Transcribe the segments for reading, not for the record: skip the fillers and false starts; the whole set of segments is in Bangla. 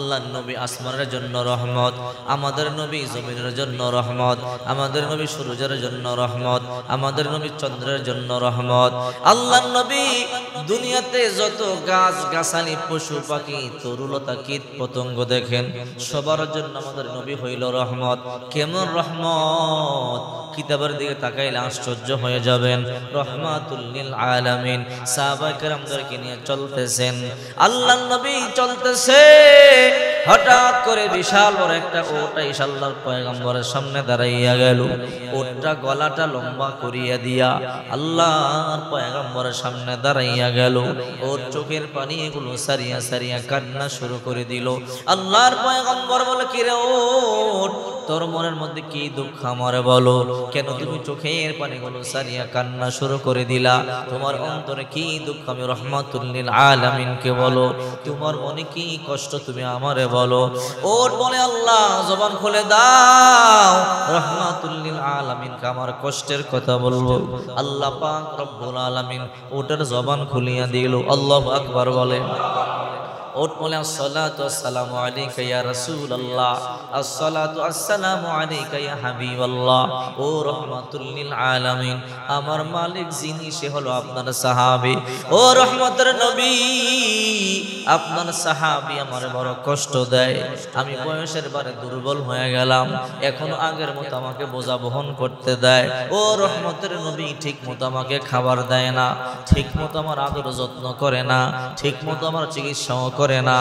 আল্লাহর নবী আসমানের জন্য রহমত, আমাদের নবী জমিনের জন্য রহমত, আমাদের নবী সূর্যের জন্য রহমত, আমাদের নবী চন্দ্রের জন্য রহমত। আল্লাহর নবী দুনিয়াতে যত গাছ গাছালি পশু পাখি তরুলতা কীট পতঙ্গ দেখেন সবার জন্য আমাদের নবী হইল রহমত। কেমন রহমত! কিতাবের দিকে তাকাইলে আশ্চর্য হয়ে যাবেন। রহমাতুল লিল আলামিন। সাহাবায়ে কেরামদেরকে নিয়ে চলতেছেন, আল্লাহর নবী চলতেছে, হঠাৎ করে বিশাল বড় একটা ওট এসে আল্লাহর পয়গম্বরের সামনে দাঁড়াইয়া গেল। ওটটা গলাটা লম্বা করিয়া দিয়া আল্লাহর পয়গম্বরের সামনে দাঁড়াইয়া গেল। ওর চোখের পানি এগুলো সারিয়া সারিয়া কান্না শুরু করে দিল। আল্লাহর পয়গম্বর বলে, কিরে ওট, তোর মনের মধ্যে কি দুঃখ আমারে বলো, কেন তুমি চোখের পানিগুলো সারিয়া কান্না শুরু করে দিলা? তোমার অন্তরে কি দুঃখ আমি রহমাতুল লিল আলামিনকে বলো, তোমার মনে কি কষ্ট তুমি আমারে বলো। ওট বলে, আল্লাহ জবান খুলে দাও, রহমাতুল লিল আলামিনকে আমার কষ্টের কথা বলবো। আল্লাহ পাক রব্বুল আলামিন ওটার জবান খুলিয়া দিল। আল্লাহু আকবার বলে। ওট বলে, আসসালাতু আসসালামু আলাইকা ইয়া রাসূলুল্লাহ, আসসালাতু আসসালামু আলাইকা ইয়া হাবিবাল্লাহ। ও রহমাতুল লিল আলামিন, আমার মালিক যিনি সে হলো আপনার সাহাবী। ও রহমতের নবী, আপনার সাহাবী আমারে বড় কষ্ট দেয়, আমি বয়সের বারে দুর্বল হয়ে গেলাম, এখন আগের মতো আমাকে বোঝা বহন করতে দেয়। ও রহমতের নবী, ঠিক মতো আমাকে খাবার দেয় না, ঠিক মতো আমার আদর যত্ন করে না, ঠিক মতো আমার চিকিৎসাও করে না।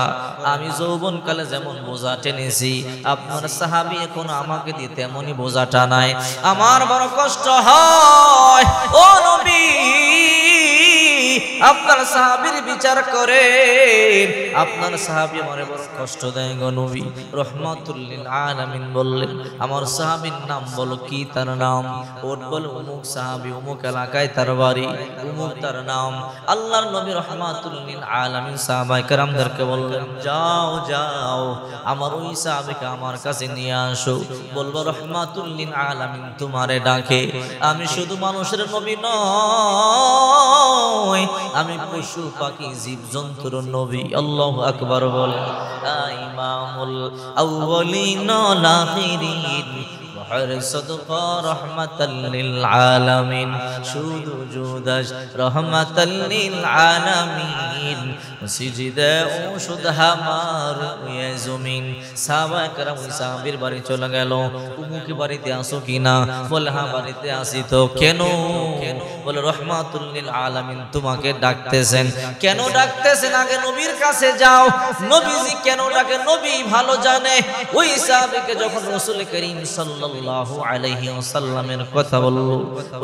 আমি যৌবনকালে যেমন বোঝা টেনেছি, আপনার সাহাবী এখন আমাকে দিয়ে তেমনই বোঝা টানায়, আমার বড় কষ্ট হয়। ও নবী, আপনার সাহাবীর বিচার করে, আপনার সাহাবী আমারে বড় কষ্ট দেয় গো নবী। রহমাতুল লিল আলামিন বললেন, আমার সাহাবীর নাম বলো, কি তার নাম? ওট বলে, অমুক সাহাবী, অমুক এলাকায় তার বাড়ি, অমুক তার নাম। আল্লাহর নবী রহমাতুল লিল আলামিন সাহাবায়ে কেরামদেরকে বললেন, যাও যাও, আমার ওই সাহাবীকে আমার কাছে নিয়ে আসো। বলবো, রহমাতুল লিল আলামিন তোমারে ডাকে। আমি শুধু মানুষের নবী নয়, আমি পশু পাখি জীব জন্তুর নবী। আল্লাহু আকবার বলে। ইমামুল আউয়ালিন ওয়াল আখিরিন صدقا رحمة للعالمين شود جودش رحمة للعالمين সিজদা ও সুদহা মারু ইয়া জমিন। সাহাবায়ে কেরাম ওই সাহাবীর বাড়ি চলে গেল। উমুকে বাড়িতে আসো কিনা? বলে, হ্যাঁ বাড়িতে আসি তো। কেন? বলে, রহমাতুল লিল আলামিন তোমাকে ডাকতেছেন। কেন ডাকতেছেন? আগে নবীর কাছে যাও, নবীজি কেন ডাকে নবী ভালো জানে। ওই সাহাবীকে যখন রাসূল করিম সাল্লাল্লাহু আলাইহি ওয়াসাল্লামের কথা বলল,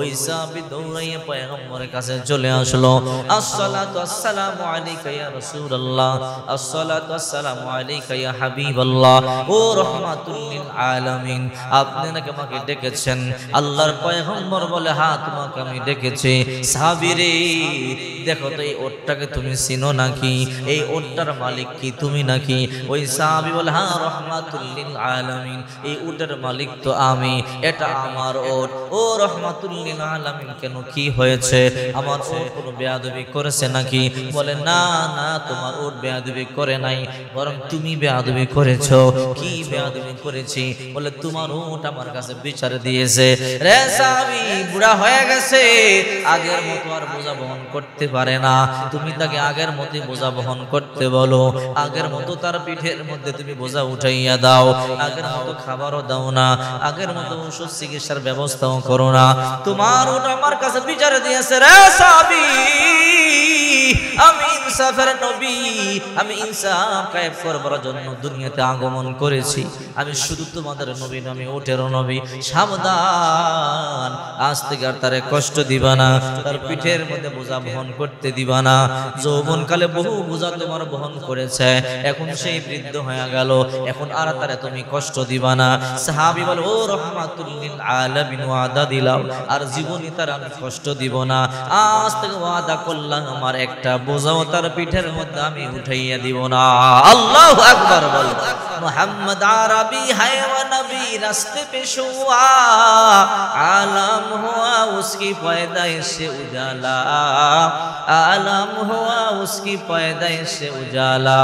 ওই সাহাবী দৌড়াইয়া পয়গম্বরের কাছে চলে আসলো। আসসালাতু আসসালামু আলাইকা ইয়া রাসূলুল্লাহ, আসসালাতু আসসালামু আলাইকা ইয়া হাবিবাল্লাহ। ও রহমাতুল লিল আলামিন, আপনি নাকি আমাকে ডেকেছেন? আল্লাহর পয়গম্বর বলে, হ্যাঁ তোমাকে আমি ডেকেছি। সাহাবী রে, দেখো তো এই ওটটাকে তুমি চিনো নাকি? এই ওটটার মালিক কি তুমি নাকি? ওই সাহাবী বলে, হ্যাঁ রহমাতুল লিল আলামিন, এই ওটের মালিক তো আমি, এটা আমার ওট। ও রহমাতুল লিল আলামিন, কেন কি হয়েছে? আমার ওট কোনো বেয়াদবি করেছে নাকি? বলে, না না, তোমার ওট বেয়াদবি করে নাই, বরং তুমি বেয়াদবি করেছো। কি বেয়াদবি করেছি? বলে, তোমার ওট আমার কাছে বিচার দিয়েছে। রে সাহাবী বুড়া হয়ে গেছে, আগের মতো আর বোঝা বহন করতে পারে না, তুমি তাকে আগের মতোই বোঝা বহন করতে বলো, আগের মতো তার পিঠের মধ্যে তুমি বোঝা উঠাইয়া দাও, আগের মতো খাবারও দাও না, আগের মতো ওষুধ চিকিৎসার ব্যবস্থাও করো না, তোমার ওট আমার কাছে বিচার দিয়েছে। রে সাহাবী, আমি ইনসাফের নবী, আমি ইনসাফ কায়েম করবার জন্য দুনিয়াতে আগমন করেছি। আমি শুধু তোমাদের নবী নবী, ওটের নবী। সাবধান, আজ থেকে আর তারে কষ্ট দিবা না, তার পিঠের মধ্যে বোঝা বহন করতে দিবা না। যৌবনকালে বহু বোঝা তোমার বহন করেছে, এখন সেই বৃদ্ধ হয়ে গেল, এখন আর তারে তুমি কষ্ট দিবা না। সাহাবী বলে, ও রহমাতুল লিল আলামিন, ওয়াদা দিলাম আর জীবনে তার আমি কষ্ট দিব না। আজ থেকে ওয়াদা করলাম, আমার একটা বোঝাও তার পিঠের মধ্যে আমি উঠাইয়া দিব না। আল্লাহু আকবার বল। मोहम्मद अरबी है वो नबी रास्ते पे हुआ आलम हुआ उसकी पैदाइश से उजाला आलम हुआ उसकी पैदाइश से उजाला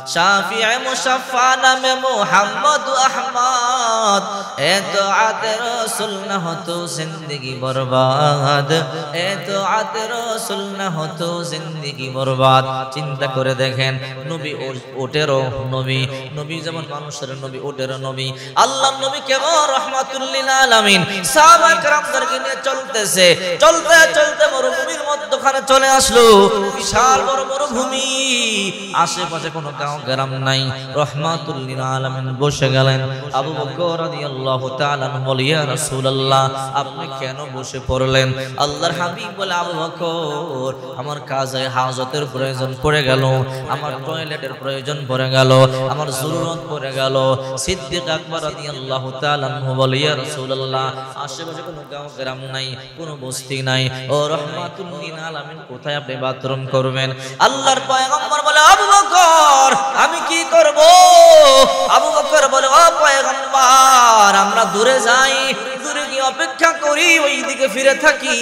शाफिए मुशफ़्फ़ा नाम मोहम्मद अहमद ए तो आते रसूल न हो तो जिंदगी बर्बाद ए तो आते रसूल न हो तो जिंदगी बर्बाद चिंता करे देखें नबी ओटेरो नबी नबी যেমন মানুষের নবী ওটেরো নবী আল্লাহর নবী কেমন রাহমাতুল লিল আলামিন সাহাবা کرامদেরকে নিয়ে চলতেছে চলতে চলতে মরুভূমির মধ্যখানে চলে আসলো বিশাল বড় মরুভূমি আশেপাশে কোনো গাঁও গ্রাম নাই রাহমাতুল লিল আলামিন বসে গেলেন আবু বকর রাদিয়াল্লাহু তাআলা বলে ইয়া রাসূলুল্লাহ আপনি কেন বসে পড়লেন আল্লাহর হাবিব বলে আবু বকর আমার কাজে হাজতের প্রয়োজন পড়ে গেল আমার টয়লেটের প্রয়োজন পড়ে গেল আমার জরুরত পড়ে গেল সিদ্দিক আকবর রাদিয়াল্লাহু তাআলা বলে ইয়া রাসূলুল্লাহ আশেপাশে কোনো গাঁও গ্রাম নাই কোনো বস্তি নাই ও রাহমাতুল লিল আলামিন কোথায় আপনি বাথরুম করবেন আল্লাহর পয়গম্বর বলে আবু বকর আমি কি করব আবু বকর বলে ও পয়গম্বর আমরা দূরে যাই দূরে গিয়ে অপেক্ষা করি ওই দিকে ফিরে থাকি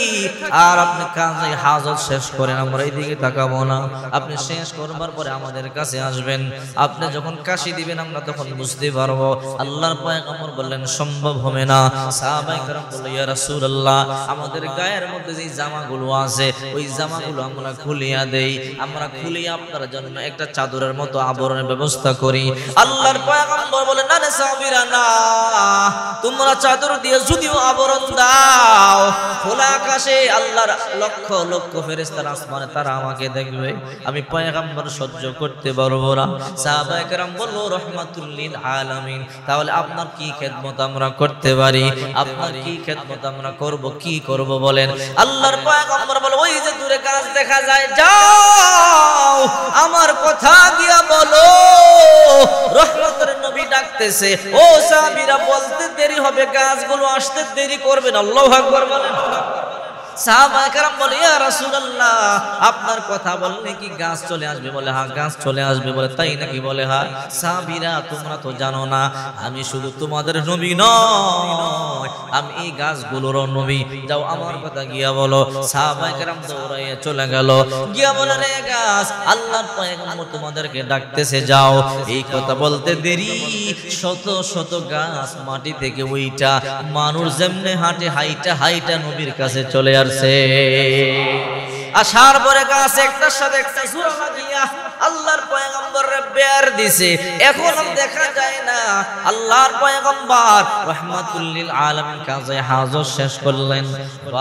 আর আপনি কাজে হাজত শেষ করেন আমরা এই দিকে তাকাবো না আপনি শেষ করবার পরে আমাদের কাছে আসবেন আপনি যখন কাশি দিবেন আমরা তখন বুঝতে পারবো আল্লাহর পয়গম্বর বললেন সম্ভব হবে না সাহাবায়ে কেরাম বলল ইয়া রাসূলুল্লাহ আমাদের গায়ের মধ্যে যে জামাগুলো আছে ওই জামাগুলো আমরা খুলিয়া দেই আমরা খুলিয়ে আপনার জন্য একটা চাদরের মতো আবরণের ব্যবস্থা করি আল্লাহর পয়গম্বর বলেন না রে সাহাবীরা না তোমরা চাদর দিয়ে যদিও আবরণ দাও খোলা আকাশে আল্লাহর লক্ষ লক্ষ ফেরেশতার আসমানে তারা আমাকে দেখবে আমি পয়গম্বর সহ্য করতে পারবো না সাহাবায়ে কেরাম বলল রাহমাতুল লিল আলামিন তাহলে আপনার কি খেদমত আমরা করতে পারি আপনার কি খেদমত আমরা করব কি করব বলেন আল্লাহর পয়গম্বর বলে ওই যে দূরে গাছ দেখা যায় যাও আমার কথা গিয়া বলো রহমতের নবী ডাকতেছে ও সাহাবীরা বলতে দেরি হবে গাছগুলো আসতে দেরি করবেন আল্লাহু আকবার বলেন সাহাবায়ে কেরাম বলে ইয়া রাসূলুল্লাহ আপনার কথা বললে কি গাছ চলে আসবে বলে হ্যাঁ গাছ চলে আসবে বলে তাই নাকি বলে হ্যাঁ সাহাবীরা তোমরা তো জানো না আমি শুধু তোমাদের নবী নয় আমি এই গাছগুলোর নবী যাও আমার কথা গিয়া বলো সাহাবায়ে কেরাম দৌড়াইয়া চলে গেল গিয়া বলে রে গাছ আল্লাহর পয়গম্বর তোমাদেরকে ডাকতেছে যাও এই কথা বলতে দেরি শত শত গাছ মাটি থেকে ওইটা মানুষ যেমনে হাঁটে হাইটা হাইটা নবীর কাছে চলে আসে আসার পরে গাছ একটার সাথে একটা জোড়া লাগিয়া আল্লাহর পয়গম্বরে বের দিছে এখন দেখা যায় না আল্লাহর পয়গম্বর রাহমাতুল লিল আলামিন কাজে হাজত শেষ করলেন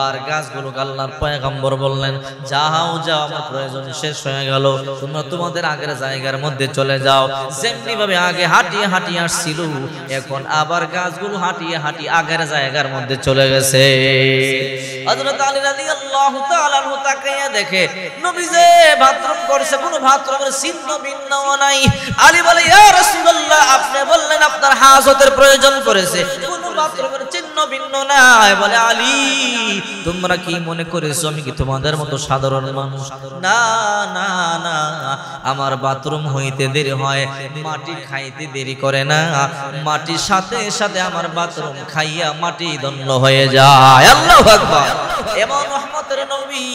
আর গাছগুলো আল্লাহর পয়গম্বর বললেন যাও যাও আমার প্রয়োজন শেষ হয়ে গেল তোমরা তোমাদের আগের জায়গার মধ্যে চলে যাও যেমনি ভাবে আগে হাঁটিয়ে হাঁটিয়ে আসছিল এখন আবার গাছগুলো হাঁটিয়ে হাঁটিয়ে আগের জায়গার মধ্যে চলে গেছে হযরত আলী রাদিয়াল্লাহু তাআলা আনহু তাকায়া দেখে নবী যে বাথরুম করছে কোনো বাথরুমের চিহ্ন বিন্ন নাই আলী বলে ইয়া রাসূলুল্লাহ আপনি বললেন আপনার হাজতের প্রয়োজন পড়েছে কোনো বাথরুমের চিহ্ন ভিন্ন নাই বলে আলী তোমরা কি মনে করেছো আমি কি তোমাদের মতো সাধারণ মানুষ না না না আমার বাথরুম হইতে দেরি হয় মাটি খাইতে দেরি করে না মাটির সাথে সাথে আমার বাথরুম খাইয়া মাটি দন্ন হয়ে যায় আল্লাহু আকবার এমন রহমতের নবী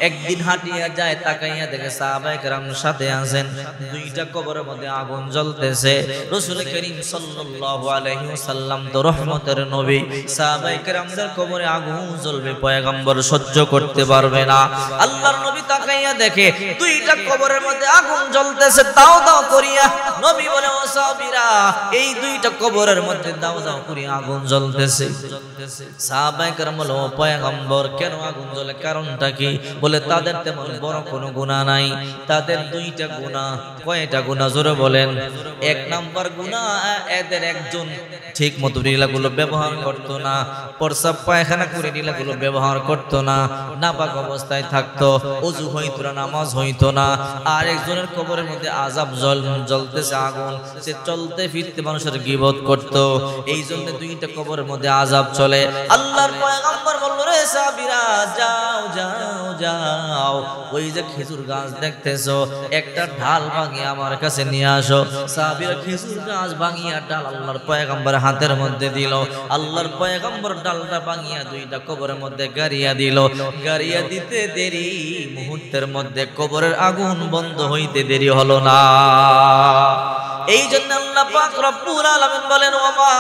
একদিন হাঁটিয়া যায় তাকাইয়া দেখে সাহাবায়ে কেরামের সাথে আছেন দুইটা কবরের মধ্যে আগুন জ্বলতেছে রাসূল করিম সাল্লাল্লাহু আলাইহি ওয়াসাল্লাম তো রহমতের নবী সাহাবায়ে কেরামদের কবরে আগুন জ্বলবে পয়গম্বর সহ্য করতে পারবে না আল্লাহর নবী তাকাইয়া দেখে দুইটা কবরের মধ্যে আগুন জ্বলতেছে দাও দাও করিয়া নবী বলে ও সাহাবীরা এই দুইটা কবরের মধ্যে দাও দাও করিয়া আগুন জ্বলতেছে সাহাবায়ে কেরাম বলে ও পয়গম্বর কেন আগুন জ্বলে কারণটা কি বলে তাদের তেমন বড় কোনো গুনাহ নাই তাদের দুইটা গুনাহ কয়টা গুনাহ জোরে বলেন এক নাম্বার গুনাহ এদের একজন ঠিক মতো রিলাগুলো ব্যবহার করতো না প্রস্রাব পায়খানা করে রিলাগুলো ব্যবহার করতো না নাপাক অবস্থায় থাকতো ওযু হইতো না নামাজ হইতো না আর একজনের কবরের মধ্যে আযাব জ্বলতেছে আগুন করতে চলতে ফিরতে মানুষের গীবত করত, এই জন্য দুইটা কবরের মধ্যে আযাব চলে। আল্লাহর পয়গম্বর বলল, রে সাহাবীরা যাও যাও যাও, ওই যে খেজুর গাছ দেখতেছো একটা ঢাল ভাঙিয়ে আমার কাছে নিয়ে আসো। সাহাবীরা খেজুর গাছ ভাঙিয়া ডাল আল্লাহর পয়গম্বরের হাতের মধ্যে দিল। আল্লাহর পয়গম্বর ডালটা ভাঙিয়া দুইটা কবরের মধ্যে গাড়িয়া দিল। গাড়িয়া দিতে দেরি, মুহূর্তের মধ্যে কবরের আগুন বন্ধ হইতে দেরি হলো না। এই জন্য আল্লাহ পাক রব্বুল আলামিন বলেন, ওয়া মা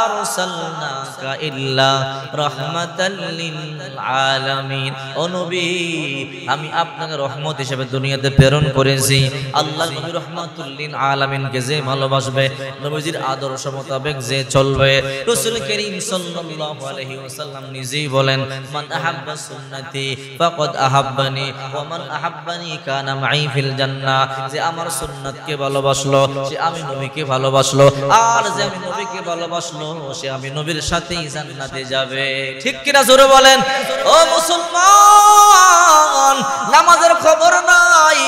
আরসালনাকা ইল্লা রাহমাতাল লিল আলামিন। ও নবী, আমি আপনাকে রহমত হিসেবে দুনিয়াতে প্রেরণ করেছি। আল্লাহ নবী রহমাতুল লিল আলামিনকে যে ভালোবাসবে, নবীজির আদর্শ মোতাবেক যে চলবে, রাসূল করিম সাল্লাল্লাহু আলাইহি ওয়াসাল্লাম নিজেই বলেন, মান আহাব্বা সুন্নতি ফাকাদ আহাব্বানি ওয়া মান আহাব্বানি কানা মাই ফিল জান্নাহ। যে আমার সুন্নাতকে ভালোবাসলো সে আমি নবীকে ভালোবাসলো, আর যে আমি নবীকে ভালোবাসলো সে আমি নবীর সাথেই জান্নাতে যাবে। ঠিক কিনা জোরে বলেন। ও মুসলমান, নামাজের খবর নাই,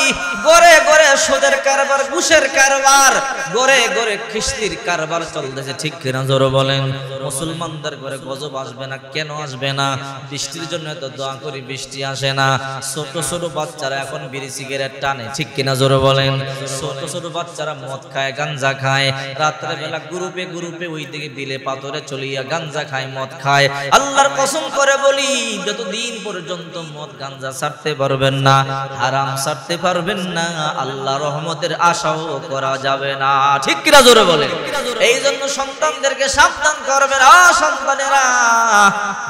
গরে গরে সুদের কারবার, ঘুষের কারবার, গরে গরে কিস্তির কারবার চলতেছে। ঠিক কিনা জোরে বলেন। মুসলমানদের ঘরে গজব আসবে না, কেন আসবে না? বৃষ্টির জন্য তো দোয়া করি, বৃষ্টি আসে না। ছোট ছোট বাচ্চারা এখন বিড়ি সিগারেট টানে। ঠিক কিনা জোরে বলেন। ছোট ছোট বাচ্চারা মদ খায়, গাঞ্জা খায়, রাত্রে বেলা গ্রুপে গ্রুপে ওই দিকে বিলে পাথরে চলিয়া গাঞ্জা খায়, মদ খায়। আল্লাহর কসম করে বলি, যতদিন পর্যন্ত মদ গাঞ্জা ছাড়তে পারবেন না, হারাম ছাড়তে পারবেন না, আল্লাহ রহমতের আশাও করা যাবে না। ঠিক কিনা জোরে বলেন। এই জন্য সন্তানদেরকে সাবধান করবেন। সন্তানেরা,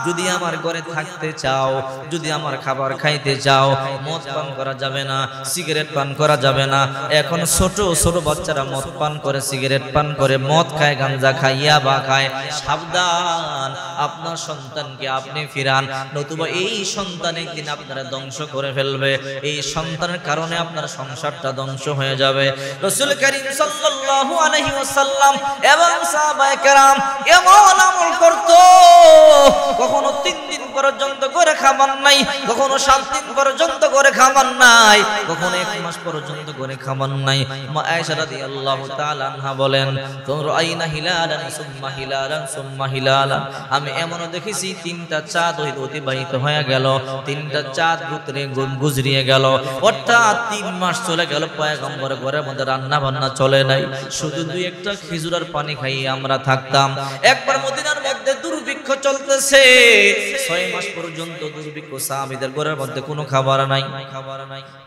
যদি আমার ঘরে থাকতে চাও, যদি আমার খাবার খাইতে চাও, মদ পান করা যাবে না, সিগারেট পান করা যাবে না। এখন ছোট ছোট বাচ্চারা মদ পান করে, সিগারেট পান করে, মদ খায়, গাঞ্জা খায়, ইয়াবা খায়। সাবধান, আপনার সন্তানকে আপনি ফিরান, নতুবা এই সন্তান একদিন আপনারা ধ্বংস করে ফেলবে। এই সন্তানের কারণে আপনার সংসারটা ধ্বংস হয়ে যাবে। রাসূল করিম সাল্লাল্লাহু আলাইহি ওয়াসাল্লাম এবং সাহাবায়ে কেরাম এমন আমল করত, কখনো 3 দিন পর্যন্ত করে খাবার নাই, কখনো 7 দিন পর্যন্ত করে খাবার নাই, কখনো 1 মাস পর্যন্ত করে খাবার নাই। মা আয়েশা রাদিয়াল্লাহু তাআলা আনহা বলেন, রাআইনা হিলালান সুম্মা হিলালান সুম্মা হিলালান। আমি এমনও দেখেছি 3টা চাঁদ অতিবাহিত হয়ে গেল, 3টা চাঁদ গুজরিয়ে গেল, অর্থাৎ 3 মাস চলে গেল, পয়গম্বরের ঘরের মধ্যে রান্না বান্না চলে নাই, শুধু 2-1টা খেজুরের পানি খাইয়ে আমরা থাকতাম। একবার মদিনার মধ্যে দুর্ভিক্ষ চলতেছে, 6 মাস পর্যন্ত দুর্ভিক্ষ, সাহাবীদের ঘরের মধ্যে কোনো খাবার নাই।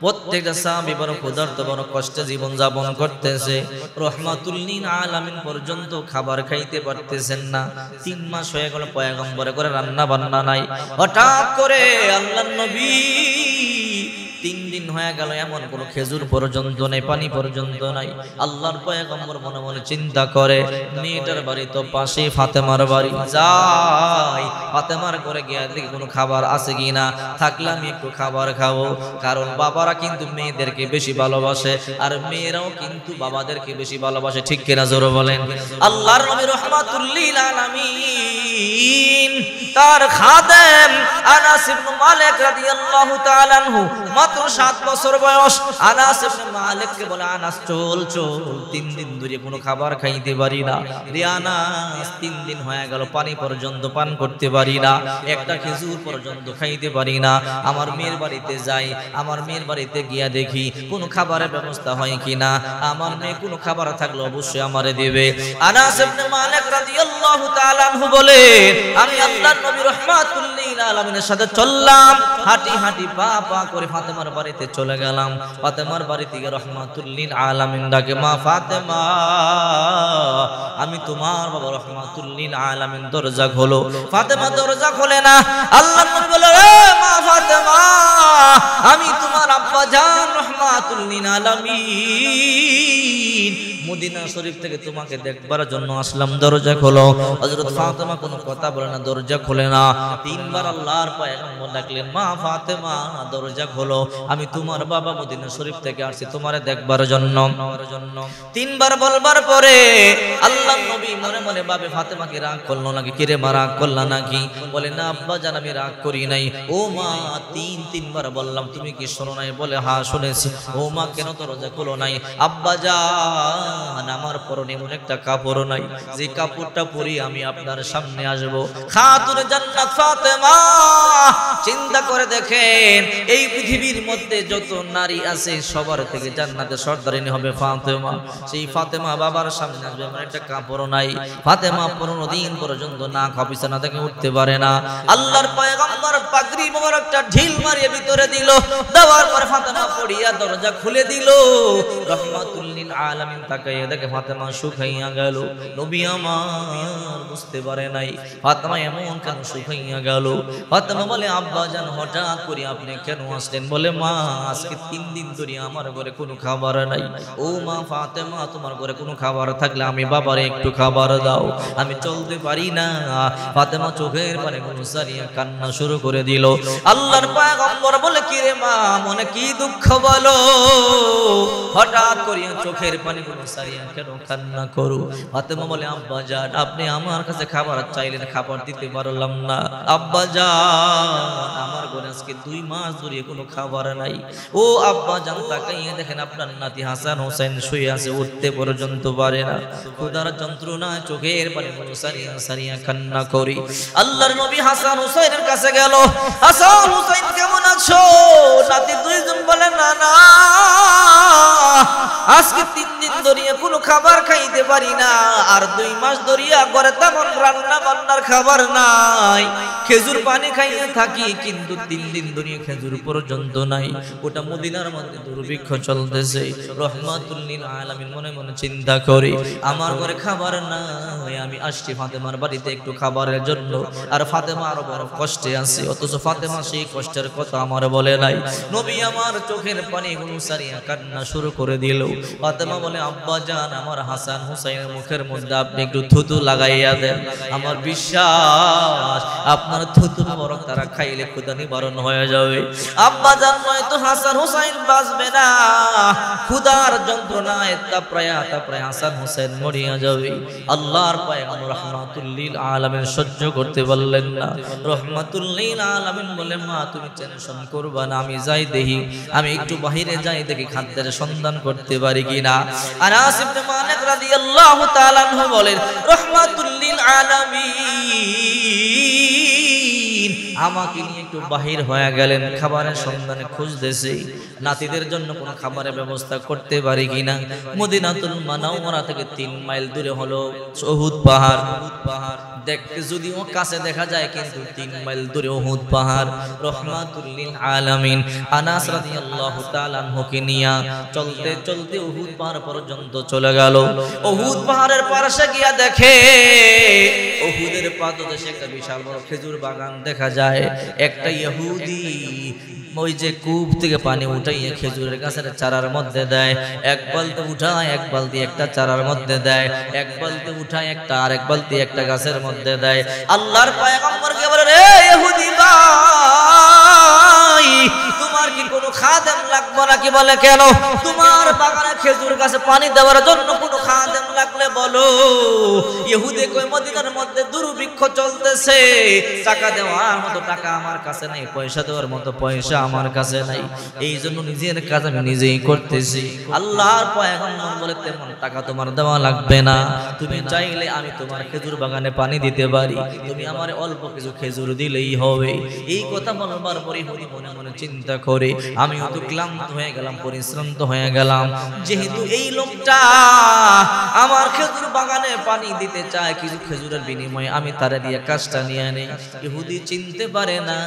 প্রত্যেকটা সাহাবী বড় ক্ষুধার্ত, বড় কষ্টে জীবন যাপন করতেছে। রহমাতুল লিল আলামিন পর্যন্ত খাবার খাইতে পারতেছেন না। 3 মাস হয়ে গেল, পয়গম্বরের ঘরে রান্না বান্না নাই। হঠাৎ করে আল্লাহর নবী 3 দিন হয়ে গেল, এমন কোন খেজুর পর্যন্ত নেই, পানি পর্যন্ত নাই। আল্লাহর পয়গম্বর মনে মনে চিন্তা করে, মেয়েটার বাড়ি তো পাশে, ফাতেমার বাড়ি, যাই ফাতেমার ঘরে গিয়ে দেখি কোনো খাবার আছে কিনা, থাকলে আমি একটু খাবার খাবো। কারণ বাবারা কিন্তু মেয়েদেরকে বেশি ভালোবাসে, আর মেয়েরাও কিন্তু বাবাদেরকে বেশি ভালোবাসে। ঠিক কিনা জোরে বলেন। আল্লাহর নবী রাহমাতুল লিল আলামিন তার খাদেম আনাস ইবনে মালিক রাদিয়াল্লাহু তাআলা আনহু, মাত্র 7 বছর বয়স। আনাস ইবনে মালিককে বলে, আনাস চল চল, 3 দিন ধরে কোনো খাবার খাইতে পারি না রে আনাস, 3 দিন হয়ে গেল, পানি পর্যন্ত পান করতে পারি না, একটা খেজুর পর্যন্ত খাইতে পারি না। আমার মেয়ের বাড়িতে যাই, আমার মেয়ের বাড়িতে গিয়া দেখি কোনো খাবারের ব্যবস্থা হয় কিনা, আমার মেয়ে কোনো খাবার থাকলে অবশ্যই আমারে দেবে। আনাস ইবনে মালিক রাদিয়াল্লাহু তাআলা আনহু বলে, আমি আল্লাহর নবী রাহমাতুল লিল আলামিনের সাথে চললাম, হাঁটি হাঁটি পা পা করে ফাতেমার বাড়িতে চলে গেলাম। ফাতেমার বাড়িতে গিয়ে রাহমাতুল লিল আলামিন ডাকে, মা ফাতেমা, আমি তোমার বাবা রাহমাতুল লিল আলামিন, দরজা খোলো। ফাতেমা দরজা খোলে না। আল্লাহর নবী বলে, এ মা ফাতেমা, আমি তোমার আব্বা জান রাহমাতুল লিল আলামিন, মদিনা শরীফ থেকে তোমাকে দেখবার জন্য আসলাম, দরজা খোলো। হযরত ফাতেমা কোনো কথা বলে না, দরজা খোলে না। 3 বার আল্লাহর পয়গম্বর ডাকলেন, মা ফাতেমা, দরজা খোলো, আমি তোমার বাবা মদিনা শরীফ থেকে আসছি তোমারে দেখবার জন্য। 3 বার বলবার পরে আল্লাহর নবী মনে মনে ভাবে, ফাতেমাকে রাগ করলো নাকি, কিরে মা রাগ করলা নাকি? বলে, না আব্বা জান, আমি রাগ করি নাই। ও মা, 3 বার বললাম, তুমি কি শোনো নাই? বলে, হ্যাঁ শুনেছি। ও মা, কেন দরজা খোলো নাই? আব্বা জান, আমার পরনে এমন একটা কাপড় নাই যে কাপড়টা পরে আমি আপনার সামনে আসব। খাতুনে জান্নাত ফাতেমা, চিন্তা করে দেখেন এই পৃথিবীর মধ্যে যত নারী আছে সবার থেকে জান্নাতে সর্দারিনী হবে ফাতেমা। সেই ফাতেমা বাবার সামনে আসবে, এমন একটা কাপড় নাই। ফাতেমা 15 দিন পর্যন্ত না খাওয়া বিছানা থেকে উঠতে পারে না। আল্লাহর পয়গম্বর পাগড়ি মোবারকটা ঢিল মারিয়ে ভিতরে দিল, দেওয়ার পর ফাতেমা পড়িয়া দরজা খুলে দিল। রহমাতুল লিল আলামিন তাকাইয়া দেখে ফাতেমা শুকাইয়া গেল। নবী আমার বুঝতে পারে নাই ফাতেমা এমন কেন শুকাইয়া গেল। ফাতেমা বলে আব্বা জান হঠাৎ করে আপনি কেন আসলেন? বলে মা আজকে 3 দিন ধরে আমার ঘরে কোনো খাবার নাই। ও মা ফাতেমা তোমার ঘরে কোনো খাবার থাকলে আমি বাবারে একটু খাবার দাও, আমি চলতে পারি না। ফাতেমা চোখের পানি মুছারিয়া কান্না শুরু করে দিল। আল্লাহর পয়গম্বর বলে কি রে মা মনে কি দুঃখ বলো, হঠাৎ করে চোখের পানি মুছারিয়া কেন কান্না করো? ফাতেমা বলে আব্বা জান আপনি আমার কাছে খাবার চাইলেন, খাবার দিতে পারলাম না। আব্বা জান আমার ঘরে আজকে 2 মাস ধরে কোনো খাবার নাই। ও আব্বা জান তাকাইয়া দেখেন আপনার নাতি হাসান হোসেন শুয়ে আছে, উঠতে পর্যন্ত পারে না। ক্ষুধার যন্ত্রণায় চোখের পানি সারিয়া সারিয়া কান্না করি। আল্লাহর নবী হাসান হুসাইনের কাছে গেল। হাসান হুসাইন কেমন আছো? নাতি 2 জন বলে না না আজকে 3 দিন ধরে কোনো খাবার খাইতে পারি না, আর 2 মাস ধরে ঘরে তেমন রান্না বান্নার খাবার নাই। খেজুর পানি খাইয়ে থাকি কিন্তু 3 দিন ধরে খেজুর পর্যন্ত নাই। ওটা মদিনার মধ্যে দুর্ভিক্ষ চলতেছে। রহমাতুল লিল আলামিন মনে মনে চিন্তা করে আমার ঘরে খাবার নাই, আমি আসছি ফাতেমার বাড়িতে একটু খাবারের জন্য। আর ফাতেমা আরো বড় কষ্টে আছে, অথচ ফাতেমা সেই কষ্টের কথা আমার বলে নাই। নবী আমার চোখের পানি সারিয়া কান্না শুরু করে দিল। ফাতেমা বলে আব্বা জান আমার হাসান হুসাইনের মুখের মধ্যে আপনি একটু থুতু লাগাইয়া দেন, আমার বিশ্বাস আপনার থুতু মোবারক তারা খাইলে ক্ষুধা নিবারণ হয়ে যাবে। আব্বা জান নয়তো হাসান হুসাইন বাঁচবে না, ক্ষুধার যন্ত্রণায় তাপড়ায়া হাসান হুসাইন মরিয়া যাবে। আল্লাহর পয়গম্বর রহমাতুল লিল আলামিন সহ্য করতে পারলেন না। রহমাতুল লিল আলামিন বলে মা তুমি টেনশন করবা না, আমি যাই দেখি, আমি একটু বাহিরে যাই দেখি খাদ্যের সন্ধান করতে পারি কিনা। আনাস ইবনে মালিক রাদিয়াল্লাহু তাআলা আনহু বলেন রহমাতুল লিল আলামিন আমাকে নিয়ে একটু বাহির হয়ে গেলেন, খাবারের সন্ধানে খুঁজতেছে নাতিদের জন্য কোনো খাবারের ব্যবস্থা করতে পারি কিনা। মদিনাতুল মুনাওয়ারা থেকে 3 মাইল দূরে হলো উহুদ পাহাড়। দেখতে যদিও কাছে দেখা যায় কিন্তু 3 মাইল দূরে উহুদ পাহাড়। রহমাতুল লিল আলামিন আনাস রাদিয়াল্লাহু তাআলা আনহুকে নিয়ে চলতে চলতে উহুদ পাহাড় পর্যন্ত চলে গেল। উহুদ পাহাড়ের পাশে গিয়া দেখে উহুদের পাদদেশে একটা বিশাল বড় খেজুর বাগান দেখা যায়। একটা ইহুদি ওই যে কূপ থেকে পানি উঠাইয়ে খেজুরের গাছের চারার মধ্যে দেয়, 1 বালতি উঠায় 1 বালতি একটা চারার মধ্যে দেয়, 1 বালতি উঠায় একটা আর 1 বালতি একটা গাছের মধ্যে দেয়। আল্লাহর পয়গম্বরকে বলে রে ইহুদি ভাই তোমার কি কোনো খাদেম লাগবে নাকি? বলে কেন? তোমার বাগানে খেজুর গাছে পানি দেওয়ার জন্য কোনো খাদেম লাগলে বলো। ইহুদি কয় মদিনার মধ্যে দুর্ভিক্ষ চলতেছে, টাকা দেওয়ার মতো টাকা আমার কাছে নাই, পয়সা দেওয়ার মতো পয়সা আমার কাছে নাই, এই জন্য নিজের কাজ আমি নিজেই করতেছি। আল্লাহর পয়গম্বর বলে তেমন টাকা তোমার দেওয়া লাগবে না, তুমি চাইলে আমি তোমার খেজুর বাগানে পানি দিতে পারি, তুমি আমার অল্প কিছু খেজুর দিলেই হবে। এই কথা বলবার পরে ইহুদি মনে মনে চিন্তা করে আমিও তো ক্লান্ত হয়ে গেলাম, পরিশ্রান্ত হয়ে গেলাম, যেহেতু এই লোকটা আমার খেজুর বাগানে পানি দিতে চায়, কিছু খেজুরের বিনিময়ে আমি তারে দিয়ে কাজটা নিয়ে নেই। ইহুদি চিনতে পারে না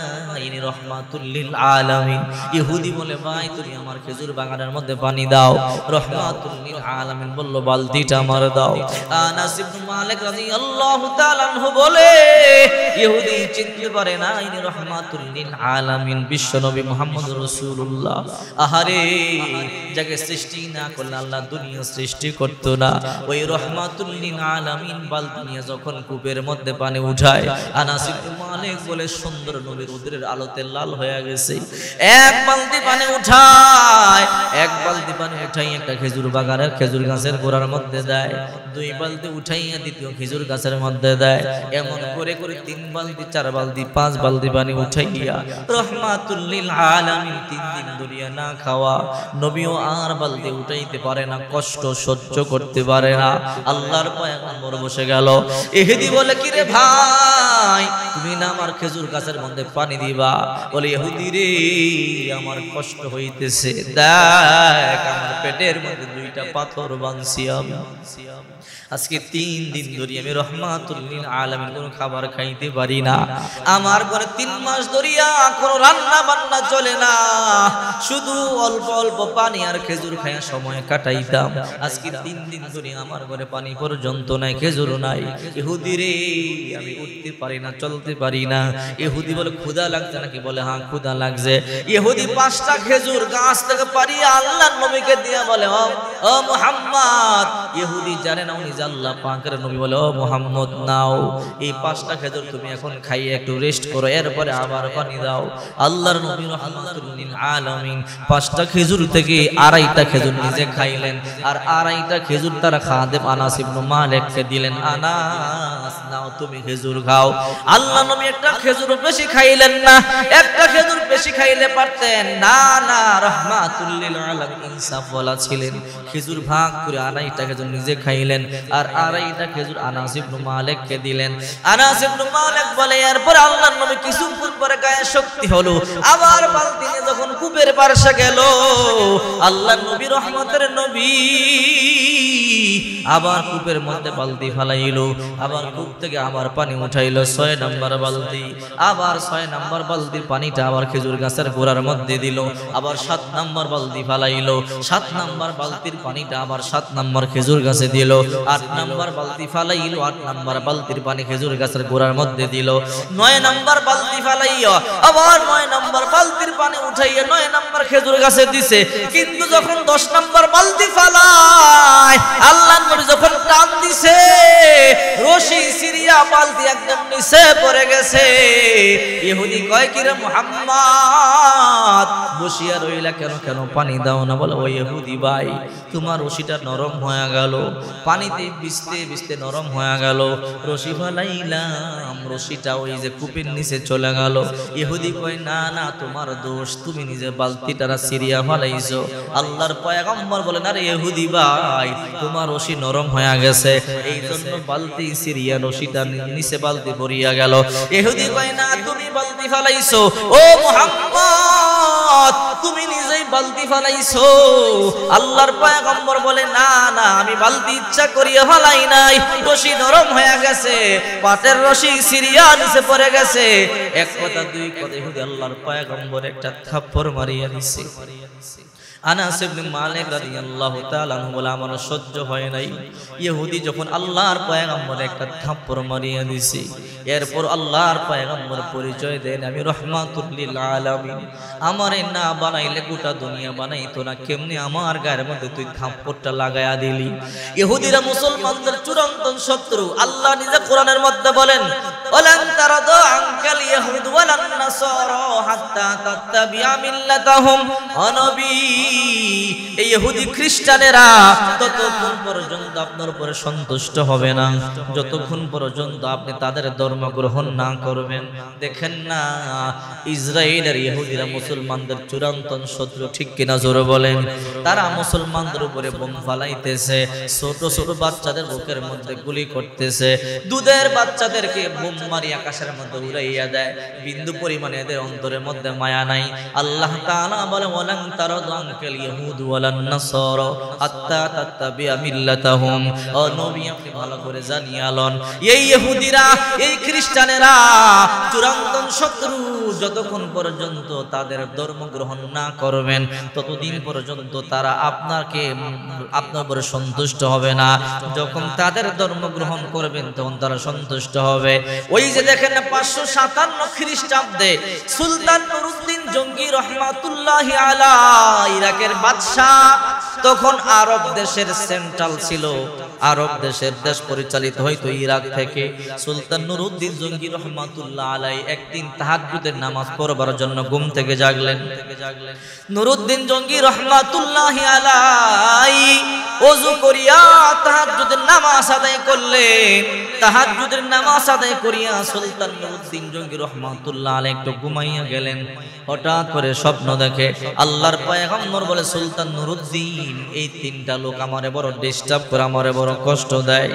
ইনি রহমাতুল লিল আলামিন। ইহুদি বলে ভাই তুমি আমার খেজুর বাগানের মধ্যে পানি দাও। রহমাতুল লিল আলামিন বলল বালতিটা আমার দাও। আনাস ইবনে মালিক রাদিয়াল্লাহু তাআলা আনহু বলে ইহুদি চিনতে পারে না ইনি রহমাতুল লিল আলামিন বিশ্ব নবী মুহাম্মদুর রাসূলুল্লাহ। আহারে যাকে সৃষ্টি না করলে আল্লাহ দুনিয়া সৃষ্টি করত না, ওই রহমাতুল লিল আলামিন বালতি নিয়ে যখন কূপের মধ্যে পানি উঠায়, আনাস ইবনে মালিক বলে সুন্দর নবীর উদরের আলোতে লাল হয়ে গেছে। 1 বালতি পানি উঠায়, 1 বালতি পানি উঠাই একটা খেজুর বাগানের খেজুর গাছের গোড়ার মধ্যে দেয়, 2 বালতি উঠাইয়া দ্বিতীয় খেজুর গাছের মধ্যে দেয়, এমন করে করে 3 বালতি 4 বালতি 5 বালতি পানি উঠাইয়া রহমাতুল লিল আলামিন 3 দিন ধরিয়া না খাওয়া নবীও আর বালতি উঠাইতে পারে না, কষ্ট সহ্য করতে পারে পারে না। আল্লাহর পয়গম্বর বসে গেল। ইহুদি বলে, কি রে ভাই, তুমি না আমার খেজুর গাছের মধ্যে পানি দিবা? বলে, ইহুদি রে, আমার কষ্ট হইতেছে, দেখ আমার পেটের মধ্যে দুইটা পাথর বাঁধছি আমি। আজকে 3 দিন ধরে আমি রহমাতুল লিল আলামিন কোনো খাবার খাইতে পারি না। আমার ঘরে 3 মাস ধরিয়া কোনো রান্না বান্না চলে না, শুধু অল্প অল্প পানি আর খেজুর খাইয়া সময় কাটাইতাম। আজকে 3 দিন ধরে আমার ঘরে পানি পর্যন্ত নাই, খেজুর নাই। ইহুদি রে, আমি উঠতে পারি না, চলতে পারি না। ইহুদি বলে, ক্ষুধা লাগছে নাকি? বলে, হ্যাঁ ক্ষুধা লাগছে। ইহুদি 5টা খেজুর গাছ থেকে পারিয়ে আল্লাহর নবীকে দিয়া বলে, ও মুহাম্মদ। ইহুদি জানে না উনি আল্লাহ পাকের নবী। বলে, ও মুহাম্মদ, নাও এই 5টা খেজুর তুমি এখন খাইয়ে একটু রেস্ট করো, এরপরে আবার পানি দাও। আল্লাহর নবী রহমাতুল লিল আলামিন 5টা খেজুর থেকে 2.5টা খেজুর নিজে খাইলেন, আর 2.5টা খেজুর তারা খাদেম আনাস ইবনে মালিককে দিলেন। আনাস, নাও তুমি খেজুর খাও। আল্লাহর নবী একটা খেজুর বেশি খাইলেন না, একটা খেজুর বেশি খাইলে পারতেন না। না, রহমাতুল লিল আলামিন ইনসাফ ওয়ালা ছিলেন। খেজুর ভাগ করে 2.5টা খেজুর নিজে খাইলেন, আর 2.5টা খেজুর আনাস ইবনে মালিককে দিলেন। আনাস ইবনে মালিক বলে, এরপর আল্লাহর নবী কিছুক্ষণ পরে গায়ে শক্তি হলো, আবার বালতি নিয়ে যখন কূপের পাশে গেল, আল্লাহর নবী রহমতের নবী আবার কূপের মধ্যে বালতি ফালাইলো, আবার কূপ থেকে আবার পানি উঠাইলো। 6 নম্বর বালতি, আবার 6 নম্বর বালতির পানিটা আবার খেজুর গাছের গোড়ার মধ্যে দিল। আবার 7 নম্বর বালতি ফালাইলো, 7 নম্বর বালতির পানিটা আবার 7 নম্বর খেজুর গাছে দিল। 8 নম্বর বালতি ফালাইলো, 8 নম্বর বালতির পানি খেজুর গাছের গোড়ার মধ্যে দিল। 9 নম্বর বালতি ফালাইয়া আবার 9 নম্বর বালতির পানি উঠাইয়া 9 নম্বর খেজুর গাছে দিছে। কিন্তু যখন 10 নম্বর বালতি ফালায়, আল্লাহর নবী যখন টান দিছে, রশি সিরিয়া বালতি একদম নিচে পড়ে গেছে। ইহুদি কয়, কি রে মুহাম্মদ, বসিয়া রইলা কেন, কেন পানি দাও না? বলে, ও ইহুদি ভাই, তোমার রশিটা নরম হয়ে গেল, পানিতে ভিজতে ভিজতে নরম হয়ে গেল, রশি ফালাইলাম, রশিটা ওই যে কূপের নিচে চলে গেল। ইহুদি কয়, না না, তোমার দোষ, তুমি নিজে বালতিটা সিরিয়া ফালাইছো। আল্লাহর পয়গম্বর বলেন, আরে ইহুদি ভাই, তোমার রশি নরম হয়ে গেছে, এই জন্য বালতি সিরিয়া রশিটা নিচে বালতি পড়িয়া গেল। ইহুদি কয়, না, তুমি বালতি ফালাইছো। ও মুহাম্মদ, তুমি নিজেই বালতি ফালাইছো। আল্লাহর পয়গম্বর বলে, না না, আমি বালতি ইচ্ছা করিয়া ফালাই নাই, রশি নরম হয়ে গেছে, পাটের রশি সিরিয়া নিচে পড়ে গেছে। এক কথা দুই কথা, ইহুদি আল্লাহর পয়গম্বর একটা থাপ্পড় মারিয়া দিছে। আনাস ইবনে মালিক রাদিয়াল্লাহু তাআলা আনহু বলে, আমার সহ্য হয় নাই। ইহুদি যখন আল্লাহর পয়গম্বর একটা থাপ্পড় মারিয়া দিছে, এরপর আল্লাহর পয়গম্বর পরিচয় দেন, আমি রহমাতুল লিল আলামিন, আমারে না বানাইলে গোটা দুনিয়া বানাইতো না, কেমনে আমার গায়ের মধ্যে তুই থাপ্পড়টা লাগায়া দিলি? ইহুদিরা মুসলমানদের চূড়ান্ত শত্রু। আল্লাহ নিজে কোরআনের মধ্যে বলেন, ওয়ালান তারাদু আনকাল ইয়াহুদ ওয়ালান নাসারা হাত্তা তাত্তাবিআ মিল্লাতাহুম। নবী, এই ইহুদি খ্রিস্টানেরা ততক্ষণ পর্যন্ত আপনার উপরে সন্তুষ্ট হবে না যতক্ষণ পর্যন্ত আপনি তাদের ধর্ম গ্রহণ না করবেন। দেখেন না, ইসরায়েলের ইহুদিরা মুসলমানদের চূড়ান্ত শত্রু, ঠিক কিনা জোরে বলেন? তারা মুসলমানদের উপরে বোম ফালাইতেছে, ছোট ছোট বাচ্চাদের বুকের মধ্যে গুলি করতেছে, দুধের বাচ্চাদেরকে বোম মারি আকাশের মধ্যে উড়াইয়া দেয়। বিন্দু পরিমাণে এদের অন্তরের মধ্যে মায়া নাই। আল্লাহ তাআলা বলে, ওয়ালান তারাদু আনকাল ইয়াহুদ ওয়ালান নাসারা হাত্তা তাত্তাবিআ মিল্লাতাহুম। ও নবী, আপনি ভালো করে জানিয়ে আলন, এই ইহুদিরা, এই খ্রিস্টানেরা চূড়ান্ত শত্রু। যতক্ষণ পর্যন্ত তাদের ধর্ম গ্রহণ না করবেন ততদিন পর্যন্ত তারা আপনার উপরে সন্তুষ্ট হবে না। যখন তাদের ধর্ম গ্রহণ করবেন তখন তারা সন্তুষ্ট হবে। ওই যে দেখেন না, 557 খ্রিস্টাব্দে সুলতান নুরউদ্দিন জঙ্গি রহমাতুল্লাহি আলাইহি ইরাকের বাদশা, তখন আরব দেশের সেন্ট্রাল ছিল, আরব দেশের দেশ পরিচালিত হইতো ইরাক থেকে। সুলতান নুরউদ্দিন জঙ্গি রহমাতুল্লাহ আলাইহি একদিন তাহাজ্জুদের নামাজ পড়বার জন্য ঘুম থেকে জাগলেন। নুরউদ্দিন জঙ্গি রহমাতুল্লাহি আলাইহি ওযু করিয়া তাহাজ্জুদের নামাজ আদায় করলেন। করলেন তাহাজ্জুদের নামাজ আদায় করিয়া সুলতান নুরউদ্দিন জঙ্গি রহমাতুল্লাহ আলাইহি একটু ঘুমাইয়া গেলেন। হঠাৎ করে স্বপ্ন দেখে আল্লাহর পয়গম্বর বলে, সুলতান নুরউদ্দিন এই তিনটা লোক আমারে বড় ডিস্টার্ব করে, আমারে বড় কষ্ট দেয়।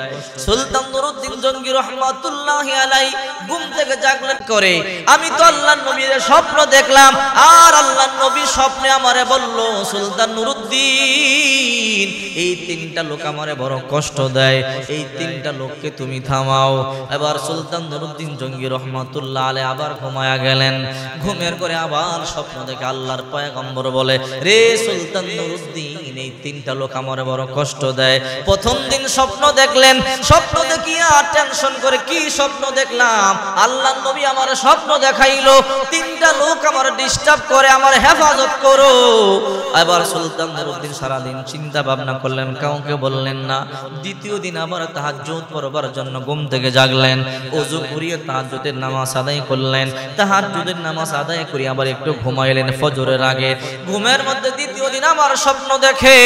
সুলতান নুরউদ্দিন জঙ্গি রহমাতুল্লাহি আলাইহি ঘুম থেকে জাগলেন করে, আমি তো আল্লাহর নবীর স্বপ্ন দেখলাম, আর আল্লাহর নবী স্বপ্নে আমারে বলল, সুলতান নুরউদ্দিন এই তিনটা লোক আমারে বড় কষ্ট দেয়, এই তিনটা লোককে তুমি থামাও। এবার সুলতান নুরউদ্দিন জঙ্গি রহমাতুল্লাহ আলাইহি আবার ঘুমায়া গেলেন। ঘুমের করে আবার স্বপ্ন দেখে আল্লাহর পয়গম্বর বলে, রে সুলতান নুরউদ্দিন এই তিনটা লোক আমারে বড় কষ্ট দেয়। প্রথম দিন স্বপ্ন দেখলেন, স্বপ্ন দেখিয়া টেনশন করে, কি স্বপ্ন দেখলাম? আল্লাহর নবী আমার স্বপ্ন দেখাইলো তিনটা লোক আমার ডিস্টার্ব করে, আমার হেফাজত করো। এবার সুলতান নুরউদ্দিন সারাদিন চিন্তা ভাবনা করলেন, কাউকে বললেন না। দ্বিতীয় দিন আবার তাহাজ্জুদ পড়বার জন্য ঘুম থেকে জাগলেন, ওযু করিয়ে তাহাজ্জুদের নামাজ আদায় করলেন। তাহাজ্জুদের নামাজ আদায় করে আবার একটু ঘুমাইলেন ফজরের আগে। ঘুমের মধ্যে দ্বিতীয় দিন আমার স্বপ্ন দেখে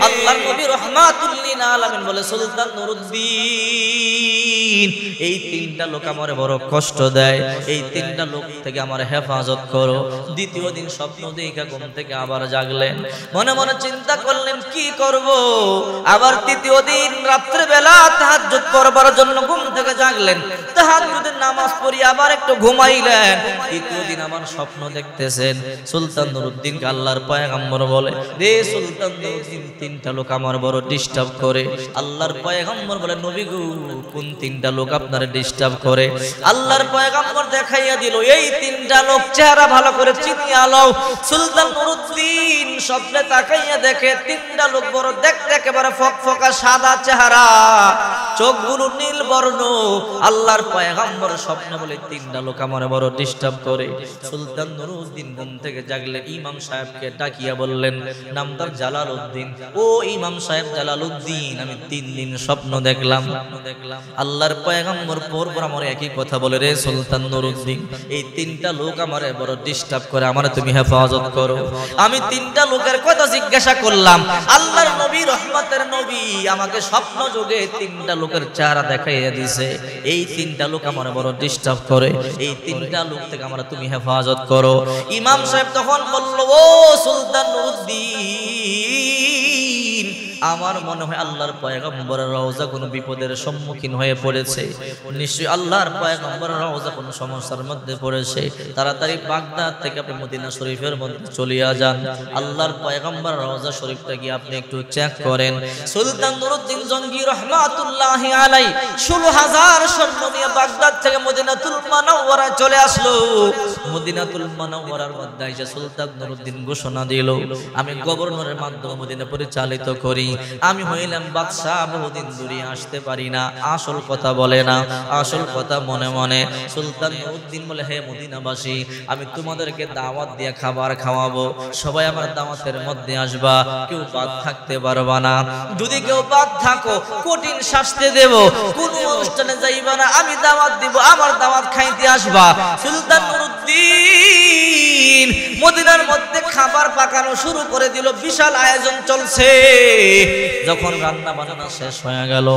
আল্লাহর নবী রাহমাতুল লিল আলামিন বলে, সুলতান নুরউদ্দিন এই তিনটা লোক আমারে বড় কষ্ট দেয়, এই তিনটা লোক থেকে আমার হেফাজত করো। দ্বিতীয় দিন স্বপ্ন দেখে ঘুম থেকে আবার জাগলেন, মনে মনে চিন্তা করলেন কি করব। আবার তৃতীয় দিন রাত্রে বেলা তাহাজ্জুদ পড়বার জন্য ঘুম থেকে জাগলেন, তাহাজ্জুদের নামাজ পড়ি আবার একটু ঘুমাইলেন। তৃতীয় দিন আমার স্বপ্ন দেখতেছেন সুলতান নুরউদ্দিনকে আল্লাহর পয়গম্বর বলে, রে সুলতান নুরউদ্দিন তিনটা লোক আমার বড় ডিস্টার্ব করে। আল্লাহর পয়গম্বর বলে, নবী গো কোন তিনটা লোক আপনারে ডিস্টার্ব করে? আল্লাহর পয়গম্বর দেখাইয়া দিল, এই তিনটা লোক চেহারা ভালো করে চিনিয়া লও। সুলতান নুরউদ্দিন স্বপ্নে তাকাইয়া দেখে তিনটা লোক বড় দেখতে একেবারে ফকফকা সাদা চেহারা, চোখগুলো নীল বর্ণ। আল্লাহর পয়গম্বর স্বপ্নে বলে, তিনটা লোক আমার বড় ডিস্টার্ব করে। সুলতান নুরউদ্দিন ঘুম থেকে জাগলে ইমাম সাহেবকে ডাকিয়া বললেন, নাম তার জালালউদ্দিন, ও ইমাম সাহেব জালালউদ্দিন, আমি 3 দিন স্বপ্ন দেখলাম। আল্লাহর পয়গম্বর পরপর আমার একই কথা বলে, রে সুলতান নুরউদ্দিন এই তিনটা লোক আমারে বড় ডিস্টার্ব করে, আমারে তুমি হেফাজত করো। আমি তিনটা লোকের কথা জিজ্ঞাসা করলাম, আল্লাহর নবী রহমতের নবী আমাকে স্বপ্ন যোগে তিনটা লোকের চেহারা দেখাইয়া দিছে, এই তিনটা লোক আমার বড় ডিস্টার্ব করে, এই তিনটা লোক থেকে আমরা তুমি হেফাজত করো। ইমাম সাহেব তখন বলল, ও সুলতান নুরউদ্দিন, আমার মনে হয় আল্লাহর পয়গম্বরের রওজা কোনো বিপদের সম্মুখীন হয়ে পড়েছে, নিশ্চয়ই আল্লাহর পয়গম্বরের রওজা কোনো সমস্যার মধ্যে পড়েছে, তাড়াতাড়ি বাগদাদ থেকে আপনি মদিনা শরীফের মধ্যে চলিয়া যান, আল্লাহর পয়গম্বরের রওজা শরীফটা গিয়ে আপনি একটু চেক করেন। সুলতান নুরউদ্দিন জঙ্গি রহমাতুল্লাহি আলাইহি 16,000 সৈন্য নিয়ে বাগদাদ থেকে মদিনাতুল মুনাওয়ারায় চলে আসলো। মদিনাতুল মুনাওয়ারার মধ্যে এসে সুলতান নুরউদ্দিন ঘোষণা দিল, আমি গভর্নরের মাধ্যমে মদিনা পরিচালিত করি, আমি হইলাম বাদশা, বহুদিন দূরে আসতে পারি না, আসল কথা বলে না, আসল কথা মনে মনে। সুলতান নুরউদ্দিন বলে, হে মদিনাবাসী, আমি তোমাদেরকে দাওয়াত দিয়ে খাবার খাওয়াবো, সবাই আমার দাওয়াতের মধ্যে আসবা, কেউ বাদ থাকতে পারবা না, যদি কেউ বাদ থাকো কঠিন শাস্তি দেব, কোন অনুষ্ঠানে যাইবা না, আমি দাওয়াত দিব, আমার দাওয়াত খাইতে আসবা। সুলতান নুরউদ্দিন মদিনার মধ্যে খাবার পাকানো শুরু করে দিল, বিশাল আয়োজন চলছে। যখন রান্না বান্না শেষ হয়ে গেল,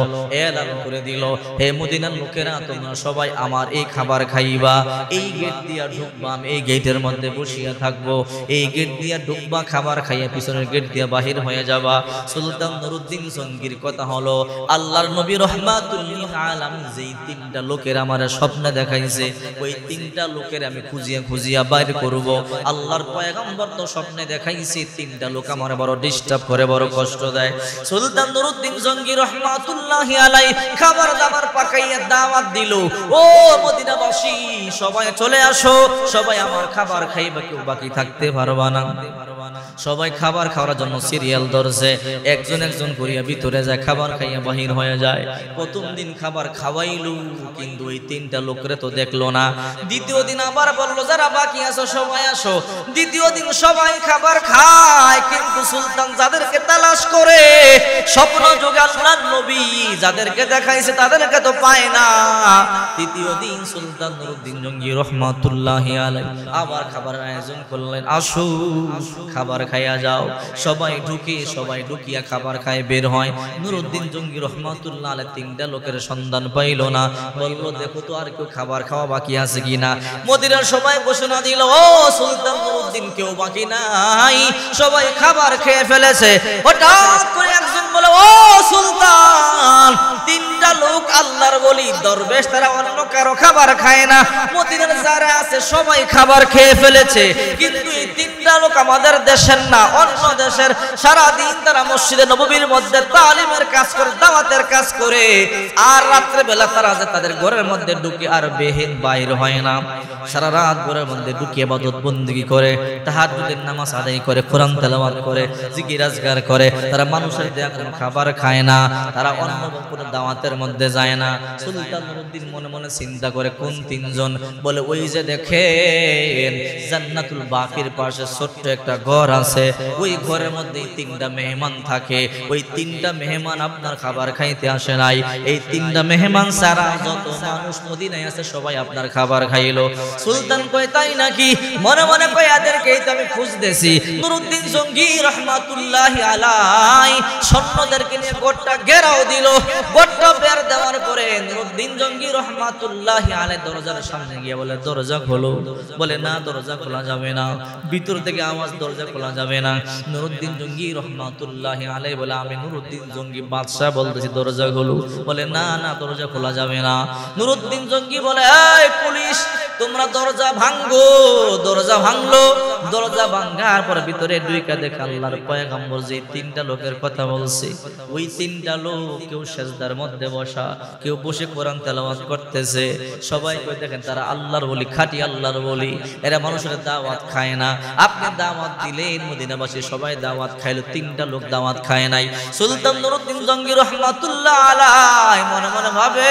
এলান করে দিল, হে মদিনার লোকেরা, তোমরা সবাই আমার এই খাবার খাইবা, এই গেট দিয়া ঢুকবা, আমি এই গেটের মধ্যে বসিয়া থাকবো, এই গেট দিয়া ঢুকবা, খাবার খাইয়া পিছনের গেট দিয়া বাহির হয়ে যাবা। সুলতান নুরউদ্দিন জঙ্গির কথা হলো, আল্লাহর নবী রহমাতুল লিল আলামিন যেই তিনটা লোকের আমার স্বপ্নে দেখাইছে, ওই তিনটা লোকের আমি খুঁজিয়া খুঁজিয়া বাইর করব। আল্লাহর পয়গম্বর তো স্বপ্নে দেখাইছে তিনটা লোক আমার বড় ডিস্টার্ব করে, বড় কষ্ট দেয়। সুলতান নুরউদ্দিন জঙ্গি রহমাতুল্লাহি আলাইহি খাবার দাবার পাকাইয়া দাওয়াত দিল, ও মদিনাবাসী সবাই চলে আসো, সবাই আমার খাবার খাইবা, কেউ বাকি থাকতে পারবা না। সবাই খাবার খাওয়ার জন্য সিরিয়াল ধরছে, একজন একজন করিয়া ভিতরে যায়, খাবার খাইয়া বাহির হয়ে যায়। প্রথম দিন খাবার খাওয়াইলো, কিন্তু ওই তিনটা লোকরে তো দেখলো না। দ্বিতীয় দিন আবার বললো, যারা বাকি আছো সবাই আসো। দ্বিতীয় দিন সবাই খাবার খায়, কিন্তু সুলতান যাদেরকে তালাশ করে স্বপ্ন যোগে আল্লাহর নবী যাদেরকে দেখাইছে তাদেরকে তো পায় না। তৃতীয় দিন সুলতান নুরউদ্দিন জঙ্গি রহমাতুল্লাহি আলাইহি আবার খাবারের আয়োজন করলেন, আসো খাবার খাইয়া যাও। সবাই ঢুকিয়া খাবার খায় বের হয়। নুরুদ্দিন জঙ্গি রহমাতুল্লাহ আলাইহি তিনটা লোকের সন্ধান পাইল না। বলল দেখো তো আর কেউ খাবার খাওয়া বাকি আছে কিনা। মদিনার সবাই ঘোষণা দিল, ও সুলতান নুরুদ্দিন, কেউ বাকি নাই, সবাই খাবার খেয়ে ফেলেছে। হঠাৎ করে একজন বলে, ও সুলতান, তিনটা লোক আল্লাহর ওলি দরবেশ, তারা অন্য কারো খাবার খায় না। মদিনার যারা আছে সবাই খাবার খেয়ে ফেলেছে, কিন্তু এই তিনটা লোক আমাদের দেশের না, অন্য দেশের। সারাদিন তারা মসজিদে নববীর মধ্যে তালিমের কাজ করে, দাওয়াতের কাজ করে, আর রাত্রে বেলা তারা যে তাদের ঘরের মধ্যে ঢুকে আর বেহেন বাইর হয় না। সারা রাত ঘরের মধ্যে ঢুকে ইবাদত বন্দেগী করে, তাহাজ্জুদের নামাজ আদায় করে, কোরআন তেলাওয়াত করে, জিকির আজকার করে। তারা মানুষের দেয়া কোনো খাবার খায় না, তারা অন্য কোনো দাওয়াতের মধ্যে যায় না। সুলতান নুরুদ্দিন মনে মনে চিন্তা করে, কোন তিনজন? বলে ওই যে দেখেন জান্নাতুল বাকির পাশে ছোট্ট একটা ঘর আছে, ওই ঘরের মধ্যে তিনটা মেহমান থাকে। ওই তিনটা মেহমান আপনার খাবার খাইতে আসে নাই। এই তিনটা মেহমান ছাড়া যত মানুষ মদিনায় আছে সবাই আপনার খাবার খাইলো। সুলতান কয় তাই নাকি? মনে মনে কয় এদেরকেই তো আমি খুঁজতেছি। নুরুদ্দিন জঙ্গি রহমাতুল্লাহি আলাইহি সৈন্যদেরকে নিয়ে গোটটা ঘেরাও দিল। গোটটা বের দেওয়ার পরে নুরুদ্দিন জঙ্গি রহমাতুল্লাহি আলাইহি দরজার সামনে গিয়ে বলে, দরজা খোলো। বলে না, দরজা খোলা যাবে না, ভিতর থেকে আওয়াজ, দরজা খোলা যাবে না। নুরুদ্দিন জঙ্গি রহমাতুল্লাহি আলাইহি বলে, আমি নুরুদ্দিন জঙ্গি বাদশা বলতেছি, দরজা খোলো। বলে না না, দরজা খোলা যাবে না। নুরুদ্দিন জঙ্গি বলে, এই পুলিশ, তোমরা দরজা ভাঙ্গো। দরজা ভাঙলো। দরজা ভাঙার পর ভিতরে ঢুইকা দেখে আল্লাহর পয়গম্বর যে তিনটা লোকের কথা বলছে, ওই তিনটা লোক কেউ সেজদার মধ্যে বসা, কেউ বসে কোরআন তেলাওয়াত করতেছে। সবাই কই দেখেন তারা আল্লাহর ওলি, খাঁটি আল্লাহর ওলি। এরা মানুষের দাওয়াত খায় না। আপনি দাওয়াত দিলেন, মদিনাবাসী সবাই দাওয়াত খাইলো, তিনটা লোক দাওয়াত খায় নাই। সুলতান নুরুদ্দিন জঙ্গি রহমাতুল্লাহ আলাইহি মনে মনে ভাবে,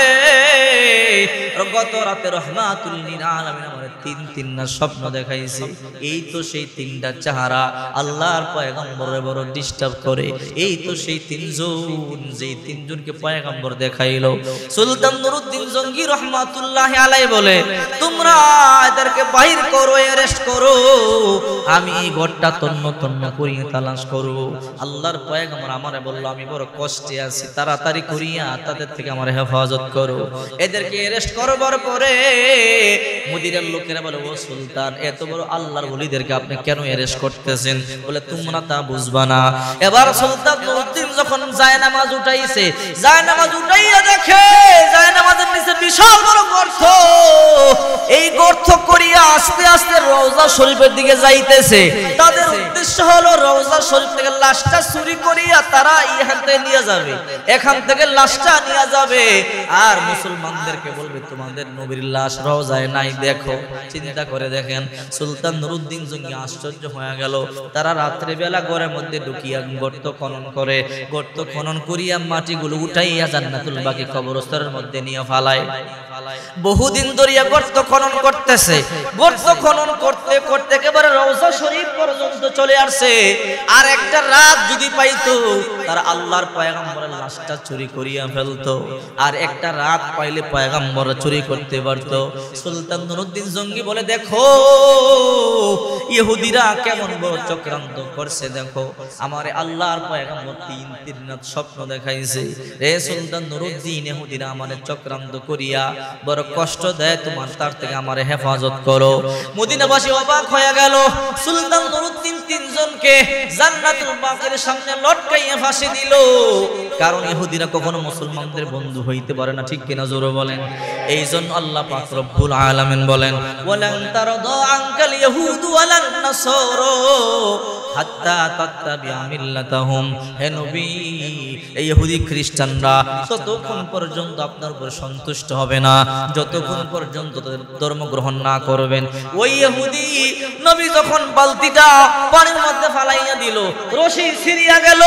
গত রাতে রহমাতুল লিল আলামিন আমার তিন না স্বপ্ন দেখাইছে। এই তো সেই তিনটা চেহারা আল্লাহর পয়গম্বরের বড় ডিস্টার্ব করে। এই তো সেই তিনজন, যেই তিনজনকে পয়গম্বর দেখাইলো। সুলতান নুরুদ্দিন জঙ্গি রহমাতুল্লাহি আলাইহি বলে, তোমরা এদেরকে বাহির করো, অ্যারেস্ট করো, আমি এই ঘরটা তন্ন তন্ন করিয়ে তালাশ করব। আল্লাহর পয়গম্বর আমারে বলল, আমি বড় কষ্টে আছি, তাড়াতাড়ি করিয়া তাদের থেকে আমার হেফাজত করো। এদেরকে অ্যারেস্ট করবার পরে মদিনার লোকেরা বলে, ও সুলতান, এত বড় আল্লাহর ওলিদেরকে আপনি কেন অ্যারেস্ট করতেছেন? বলে তোমরা তা বুঝবা না। এবার সুলতান নুরুদ্দিন যখন জায়নামাজ উঠাইছে, জায়নামাজ উঠাইয়া দেখে জায়নামাজের নিচে বিশাল বড় গর্ত। এই গর্ত করিয়া আস্তে আস্তে রওজা শরীফের দিকে যাইতেছে। তাদের উদ্দেশ্য হলো রওজা শরীফ থেকে লাশটা চুরি করিয়া তারা এখান থেকে নিয়ে যাবে, এখান থেকে লাশটা নিয়ে যাবে, আর মুসলমানদেরকে বলবে তোমাদের নবীর লাশ রওজায় নাই, দেখো। চিন্তা করে দেখেন, সুলতান নুরুদ্দিন জঙ্গি আশ্চর্য হয়ে গেল। তারা রাত্রে বেলা ঘরের মধ্যে ঢুকিয়া গর্ত খনন করে, গর্ত খনন করিয়া মাটিগুলো উঠাইয়া জান্নাতুল বাকি কবরস্থানের মধ্যে নিয়ে ফালায়। বহুদিন ধরিয়া গর্ত খনন করতেছে। গর্ত খনন করতে করতে একেবারে রওজা শরীফ পর্যন্ত চলে আসছে। আর একটা রাত যদি পাইতো, তারা আল্লাহর পয়গম্বরের লাশটা চুরি করিয়া ফেলতো। আর একটা রাত পাইলে পয়গম্বর চুরি করতে পারতো। সুলতান নুরুদ্দিন জঙ্গি বলে, দেখো ইহুদিরা কেমন বড় চক্রান্ত করছে, দেখো আমারে আল্লাহর পয়গম্বর তিন রাত স্বপ্ন দেখাইছে। রে সুলতান নুরুদ্দিন, ইহুদিরা আমারে চক্রান্ত করিয়া বড় কষ্ট দেয়, তোমার তার থেকে আমারে হেফাজত করো। মদিনাবাসী অবাক হয়ে গেল। সুলতান নুরুদ্দিন তিনজনকে জান্নাতুল বাকির সামনে লটকাইয়া ফাঁসি দিল। কারণ ইহুদিরা কখনো মুসলমানদের বন্ধু হইতে পারে না, ঠিক কিনা জোরে বলেন। এই জন্য আল্লাহ পাক রব্বুল আলামিন বলেন, ওয়ালান তারদা আনকাল ইয়াহুদু ওয়ালান নাসারা হাত্তা তাত্তাবিআ মিল্লাতাহুম। হে নবী, এই ইহুদি খ্রিস্টানরা ততক্ষণ পর্যন্ত আপনার উপর সন্তুষ্ট হবে না যতক্ষণ পর্যন্ত ধর্ম গ্রহণ না করবেন। ওই ইহুদি নবী যখন বালতিটা পানির মধ্যে ফালাইয়া দিল, রশি ছিঁড়িয়া গেল।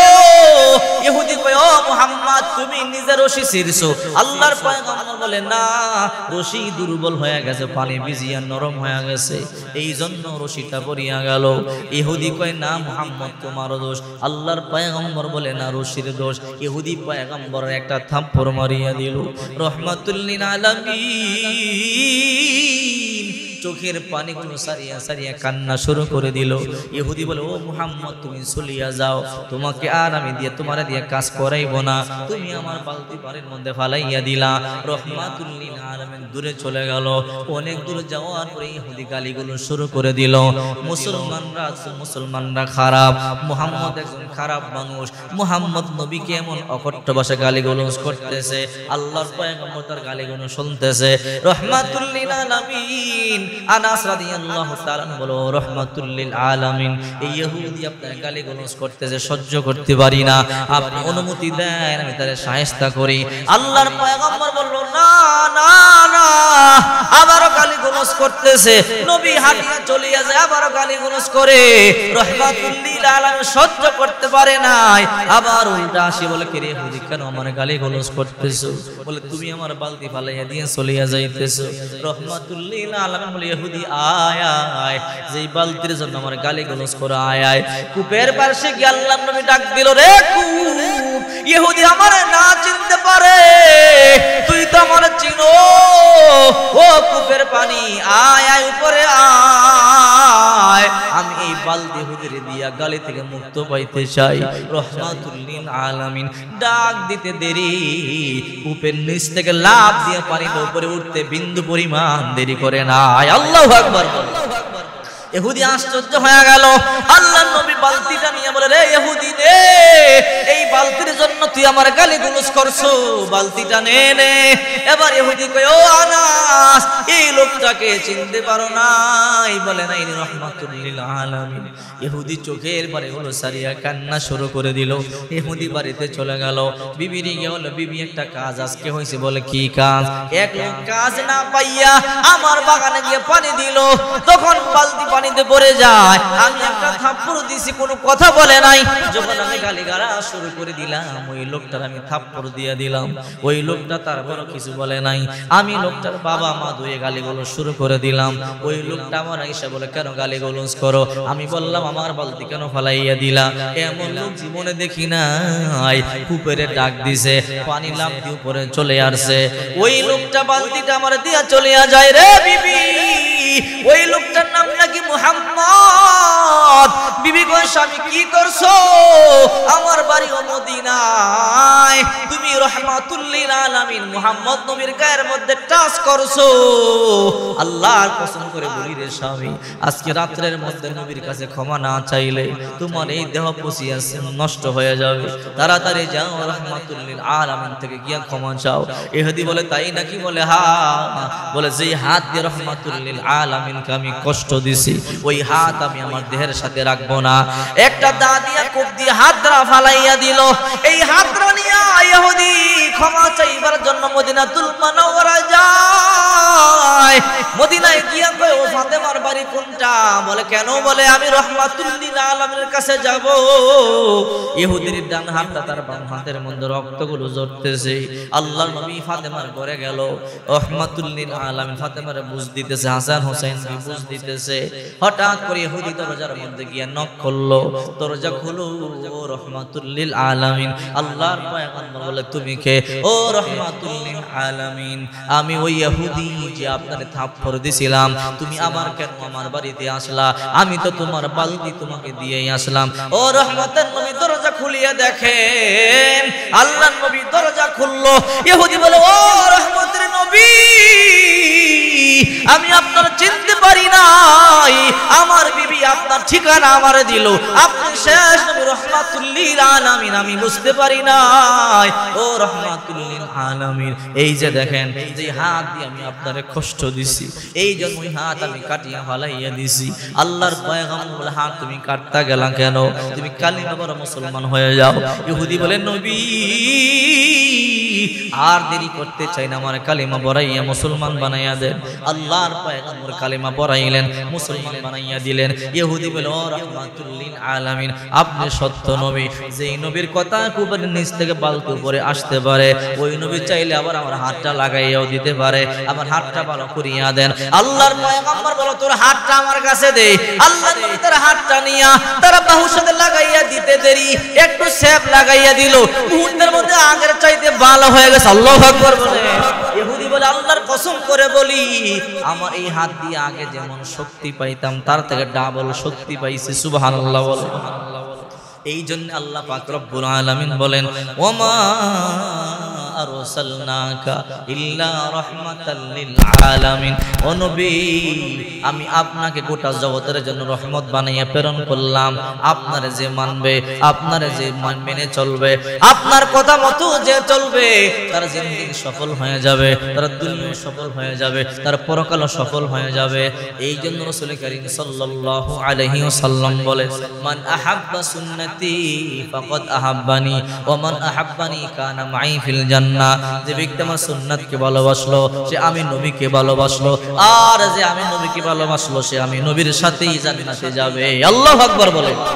ইহুদি কয়, ও মুহাম্মদ, তুমি নিজে রশি ছিঁড়ছো। আল্লাহর পয়গম্বর বলে, না, রশি দুর্বল হয়ে গেছে, পানি ভিজিয়া নরম হয়ে গেছে, এই জন্য রশিটা পড়িয়া গেল। ইহুদি কয়, না মুহাম্মদ, তোমার দোষ। আল্লাহর পয়গম্বর বলে, না, রশির দোষ। ইহুদি পয়গম্বরের একটা থাপ্পড় মারিয়া দিল। রহমাতুল লিল আলামিন চোখের পানিগুলো সারিয়া সারিয়া কান্না শুরু করে দিল। ইহুদি বলে, ও মুহাম্মদ তুমি চলিয়া যাও, তোমাকে আর আমি তোমারে দিয়ে কাজ করাইব না, তুমি আমার বালতি পানির মধ্যে ফালাইয়া দিলা। রহমাতুল লিল আলামিন দূরে চলে গেল। অনেক দূরে যাওয়ার পরে ইহুদি গালিগুলো শুরু করে দিল। মুসলমানরা খারাপ, মুহাম্মদ একজন খারাপ মানুষ, মুহাম্মদ নবীকে এমন অকট্ট ভাষায় গালিগালাজ করতেছে, আল্লাহর পয়গম্বর তার গালিগালাজ শুনতেছে। রহমাতুল লিল আলামিন আনাস রাদিয়াল্লাহু তাআলা বলো, রহমাতুল লিল আলামিন এই ইহুদি আপনার গালিগালাজ করতেছে, সহ্য করতে পারি না, আপনি অনুমতি দেন আমি তারে শায়েস্তা করি। আল্লাহর পয়গম্বর বলল, না না না, আবারও গালিগালাজ করতেছে। নবী হাঁটিয়া চলিয়া যায়, আবারও গালিগালাজ করে। রহমাতুল লিল আলামিন সহ্য করতে পারে নাই, আবার উল্টা আসি বলে, কে রে ইহুদি কেন আমার গালিগালাজ করতেছো? বলে, তুমি আমার বালতি ফালাইয়া দিয়ে চলিয়া যাইতেছো। রহমাতুল লিল আলামিন বলে, ইহুদি আয় আয়, যেই বালতির জন্য আমার গালিগালাজ করে আয় আয়। কূপের পাশে গিয়ে আল্লাহর নবী ডাক দিল, রে কূপ, ইহুদি আমার না চিনতে পারে, তুই তো আমার চিনো। ও কূপের পানি, আয় আয় উপরে আয়, আমি এই বালতি ইহুদির দিয়া গালি থেকে মুক্ত পাইতে চাই। রহমাতুল লিল আলামিন ডাক দিতে দেরি, কূপের নিচ থেকে লাফ দিয়ে পানিতে উপরে উঠতে বিন্দু পরিমাণ দেরি করে না। আল্লাহু আকবার। ইহুদি আশ্চর্য হয়ে গেল। আল্লাহর নবী বালতিটা নিয়ে বলে, রে ইহুদি নে, এই বালতির জন্য তুই আমার গালিগালাজ করছো, বালতিটা নে নে। এবার ইহুদি কয়, ও আনাস, এই লোকটাকে চিনতে পারো নাই? বলে, নাই, রহমাতুল লিল আলামিন। ইহুদি চোখের পানি গুলো সারিয়া কান্না শুরু করে দিল। ইহুদি বাড়িতে চলে গেল। বিবির গিয়ে বলল, বিবি একটা কাজ আজকে হয়েছে। বলে, কি কাজ? এক লোক কাজ না পাইয়া আমার বাগানে গিয়ে পানি দিল, তখন বালতি পানিতে পড়ে যায়, আমি একটা থাপ্পড় দিছি, কোনো কথা বলে নাই। যখন আমি গালিগালাজ শুরু করে দিলাম, ওই লোকটার আমি থাপ্পড় দিয়ে দিলাম। ওই লোকটা তার বড় কিছু বলে নাই। আমি লোকটার বাবা মা ধুয়ে গালিগালাজ শুরু করে দিলাম। ওই লোকটা আমার আইসা বলে, কেন গালিগালাজ করো? আমি বললাম, আমার বালতি কেন ফালাইয়া দিলা? এমন লোক জীবনে দেখি নাই। কূপের ডাক দিছে, পানি লাফ দিয়ে উপরে চলে আসছে। ওই লোকটা বালতিটা আমার দিয়া চলিয়া যায়। রে বিবি, ওই লোকটার নাম নাকি মুহাম্মদ। বিবি কয়, স্বামী কি করছো? আমার বাড়ি মদিনায়, তুমি রহমাতুল লিল আলামিন মুহাম্মদ নবীর গায়ের মধ্যে টাচ করছো। আল্লাহর কসম করে বলি রে স্বামী, আজকে রাতের মধ্যে নবীর কাছে ক্ষমা না চাইলে তোমার এই দেহ পচিয়া নষ্ট হয়ে যাবে। তাড়াতাড়ি যাও, রহমাতুল লিল আলামিন থেকে গিয়া ক্ষমা চাও। ইহুদি বলে, তাই নাকি? বলে, হ্যাঁ। বলে, যেই হাত দিয়ে রহমাতুল লিল আলামিনকে আমি কষ্ট দিছি, ওই হাত আমি আমার দেহের সাথে রাখবো না। একটা দা দিয়া কোপ দিয়ে হাতরা ফালাইয়া দিল। এই হাতরা নিয়ে ইহুদি ক্ষমা চাইবার জন্য মদিনাতুল মুনাওয়ারা যায়। মদিনায় গিয়া কয়, ও ফাতেমার বাড়ি কোনটা? বলে, কেন? বলে, আমি রহমাতুল লিল আলামিনের কাছে যাব। ইহুদির ডান হাতটা তার বাম হাতের মধ্যে রক্তগুলো ঝরতেছে। আল্লাহর নবী ফাতেমার ঘরে গেল। রহমাতুল লিল আলামিন ফাতেমারে বুঝ দিতেছে, হাসান হোসেন বুঝ দিতেছে। হঠাৎ করে ইহুদি দরজার মধ্যে গিয়া নক করলো। দরজা খুলো, রহমাতুল লিল আলামিন। আল্লাহর পয়গম্বর বলে, তুমি কে? ও রহমাতুল লিল আলামিন, আমি ওই ইহুদি যে আপনারে থাপ্পড় দিছিলাম, তুমি আবার কেন আমার বাড়িতে আসলা? আমি তো তোমার বালতি তোমাকে দিয়েই আসলাম। ও রহমতের নবী দরজা খুলিয়ে দেখেন। আল্লাহর নবী দরজা খুললো। ইহুদি বলে, ও রহমতের নবী, আমি আপনার চিনতে পারি নাই, আমার বিবি আপনার ঠিকানা আমারে দিল, আপনি শেষ নবী রহমাতুল লিল আলামিন, আমি বুঝতে পারি নাই। ও রহমাতুল লিল আলামিন, এই যে দেখেন, যে হাত দিয়ে আমি আপনারে কষ্ট দিছি, এই জন্য ওই হাত আমি কাটিয়া ফালাইয়া দিছি। আল্লাহর পয়গম্বর বলে, হাত তুমি কাটতে গেলা কেন? তুমি কালিমা পড়ো, মুসলমান হয়ে যাও। ইহুদি বলে, নবী আর দেরি করতে চাই না, আমার কালিমা পড়াইয়া মুসলমান বানাইয়া দেন। আল্লাহর পয়গম্বর কালিমা পড়াইলেন, মুসলমান বানাইয়া দিলেন। ইহুদি বলে, ও রহমাতুল লিল আলামিন, আপনি সত্য নবী। যেই নবীর কথা কূপের নিচ থেকে বালতি উপরে আসতে পারে, ওই নবী চাইলে আবার আমার হাতটা লাগাইয়াও দিতে পারে, আমার হাতটা ভালো করিয়া দেন। আল্লাহর পয়গম্বর বলে, তোর হাতটা আমার কাছে দে। আল্লাহর নবী তার হাতটা নিয়া তার বাহুর সাথে লাগাইয়া দিতে দেরি, একটু সেপ লাগাইয়া দিল, মুহূর্তের মধ্যে আগের চাইতে ভালো হয়ে গেছে। আল্লাহু আকবার বলে। ইহুদি বলে আল্লাহর কসম করে বলি আমার এই হাত দিয়ে আগে যেমন শক্তি পাইতাম তার থেকে ডাবল শক্তি পাইছি সুবহানাল্লাহ বলে। এই জন্য আল্লাহ পাক রব্বুল আলামিন বলেন ওমা আরসালনাকা ইল্লা রাহমাতাল লিল আলামিন, ও নবী আমি আপনাকে গোটা জগতের জন্য রহমত বানিয়ে প্রেরণ করলাম। আপনারে যে মানবে, আপনারে যে মেনে চলবে, আপনার কথা মতো যে চলবে তার জিন্দেগি সফল হয়ে যাবে, তার দুনিয়া সফল হয়ে যাবে, তার পরকাল সফল হয়ে যাবে। এই জন্য রাসূল কারীম সাল্লাল্লাহু আলাইহি ওয়াসাল্লাম বলে মান আহাব্বা সুন্নতি ফাকাদ আহাব্বানি ওয়া মান আহাব্বানি কানা মাই ফিল জান্নাহ। যে ব্যক্তি আমার সুন্নাতকে ভালোবাসলো সে আমি নবীকে ভালোবাসলো, আর যে আমি নবীকে ভালোবাসলো সে আমি নবীর সাথেই জান্নাতে যাবে। আল্লাহু আকবার বলে।